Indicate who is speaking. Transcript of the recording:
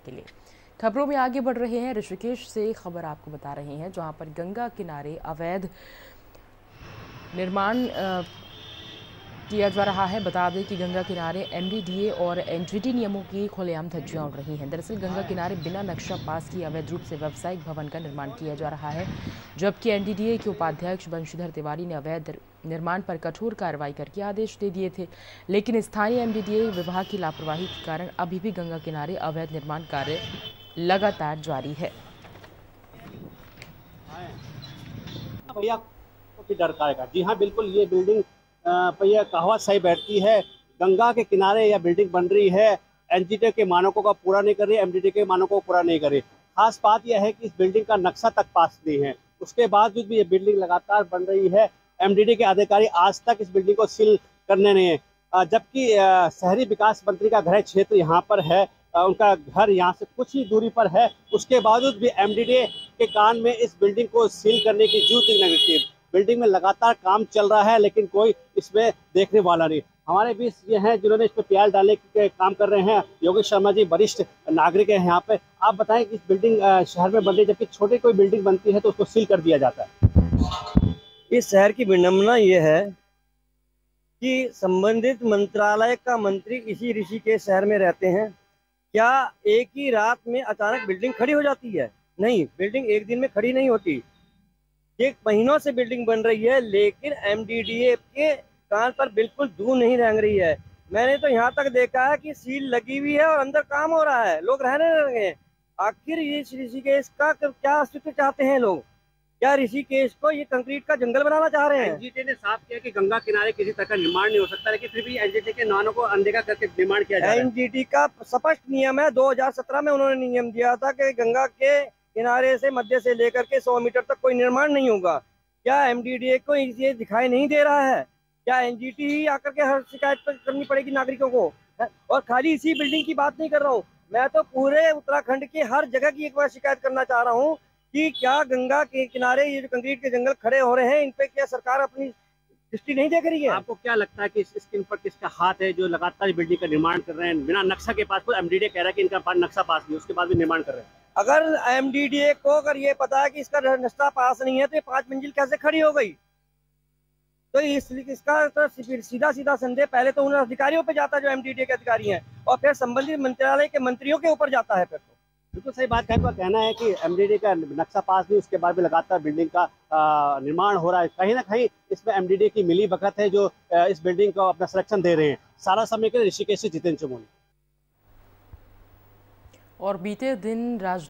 Speaker 1: के लिए। खबरों में आगे बढ़ रहे हैं, ऋषिकेश से खबर आपको बता रहे हैं, जहां पर गंगा किनारे अवैध निर्माण किया जा रहा है। बता दें कि गंगा किनारे एमडीडीए और एनजीटी नियमों की खुलेआम धज्जियां उड़ रही हैं। दरअसल गंगा किनारे बिना नक्शा पास किए अवैध रूप से व्यावसायिक भवन का निर्माण किया जा रहा है, जबकि एनडीडीए के उपाध्यक्ष बंशीधर तिवारी ने अवैध निर्माण पर कठोर कार्रवाई करके आदेश दे दिए थे। लेकिन स्थानीय एमडीडीए विभाग की लापरवाही के कारण अभी भी गंगा किनारे अवैध निर्माण कार्य लगातार जारी है।
Speaker 2: भैया की डर का जी हाँ, बिल्कुल ये बिल्डिंग पर यह कहावत सही बैठती है। गंगा के किनारे यह बिल्डिंग बन रही है, एनजीटी के मानकों का पूरा नहीं कर रही, एमडीटी के मानकों को पूरा नहीं कर रही। खास बात यह है कि इस बिल्डिंग का नक्शा तक पास नहीं है, उसके बावजूद भी ये बिल्डिंग लगातार बन रही है। एमडीटी के अधिकारी आज तक इस बिल्डिंग को सील करने नहीं है, जबकि शहरी विकास मंत्री का गृह क्षेत्र यहाँ पर है, उनका घर यहाँ से कुछ ही दूरी पर है। उसके बावजूद भी एमडीटी के कान में इस बिल्डिंग को सील करने की जरूरत नहीं लगती। बिल्डिंग में लगातार काम चल रहा है, लेकिन कोई इसमें देखने वाला नहीं। हमारे बीच ये हैं जिन्होंने इस पर प्याज डालने के काम कर रहे हैं, योगेश शर्मा जी वरिष्ठ नागरिक हैं यहाँ पे। आप बताएं कि इस बिल्डिंग शहर में बन रही है, जबकि छोटी कोई बिल्डिंग बनती है तो उसको सील कर दिया जाता है।
Speaker 3: इस शहर की विडंबना ये है कि संबंधित मंत्रालय का मंत्री इसी ऋषिकेश शहर में रहते हैं। क्या एक ही रात में अचानक बिल्डिंग खड़ी हो जाती है? नहीं, बिल्डिंग एक दिन में खड़ी नहीं होती। एक महीनों से बिल्डिंग बन रही है, लेकिन एमडीडीए के कान पर बिल्कुल धूल नहीं रेंग रही है। मैंने तो यहाँ तक देखा है कि सील लगी हुई है और अंदर काम हो रहा है, लोग रहने लगे हैं। आखिर ये ऋषिकेश का क्या अस्तित्व चाहते हैं लोग? क्या ऋषिकेश को ये कंक्रीट का जंगल बनाना चाह रहे हैं?
Speaker 2: एनजीटी ने साफ किया कि गंगा किनारे किसी तरह का निर्माण नहीं हो सकता, लेकिन फिर भी एनजीटी के नानों को अनदेखा करके निर्माण किया जा रहा है।
Speaker 3: एनजीटी का स्पष्ट नियम है, 2017 में उन्होंने नियम दिया था कि गंगा के किनारे से मध्य से लेकर के 100 मीटर तक कोई निर्माण नहीं होगा। क्या एमडीडीए को ये दिखाई नहीं दे रहा है? क्या एनजीटी ही आकर के हर शिकायत पर करनी पड़ेगी नागरिकों को? और खाली इसी बिल्डिंग की बात नहीं कर रहा हूँ, मैं तो पूरे उत्तराखंड की हर जगह की एक बार शिकायत करना चाह रहा हूँ कि क्या गंगा के किनारे ये जो कंक्रीट के जंगल खड़े हो रहे हैं, इन पे क्या सरकार अपनी दृष्टि नहीं देख रही है?
Speaker 2: आपको क्या लगता है कि इसके ऊपर किसका हाथ है जो लगातार बिल्डिंग का निर्माण कर रहे हैं बिना नक्शा के पास? एमडीडीए कह रहा है कि इनका नक्शा पास नहीं, उसके बाद भी निर्माण कर रहे हैं।
Speaker 3: अगर एमडीडीए को अगर ये पता है कि इसका नक्शा पास नहीं है तो ये 5 मंजिल कैसे खड़ी हो गई? तो इसका तो सीधा सीधा संदेह पहले तो उन अधिकारियों पे जाता है जो एमडीडीए के अधिकारी हैं, और फिर संबंधित मंत्रालय के मंत्रियों के ऊपर जाता है। फिर तो
Speaker 2: बिल्कुल सही बात है। आपका कहना है कि एमडीडीए का नक्शा पास नहीं, उसके बाद भी लगातार बिल्डिंग का निर्माण हो रहा है। कहीं ना कहीं इसमें एमडीडीए की मिली भगत है जो इस बिल्डिंग को अपना संरक्षण दे रहे हैं। सारा समय के लिए ऋषिकेश से जितेंद्र चमोली।
Speaker 1: और बीते दिन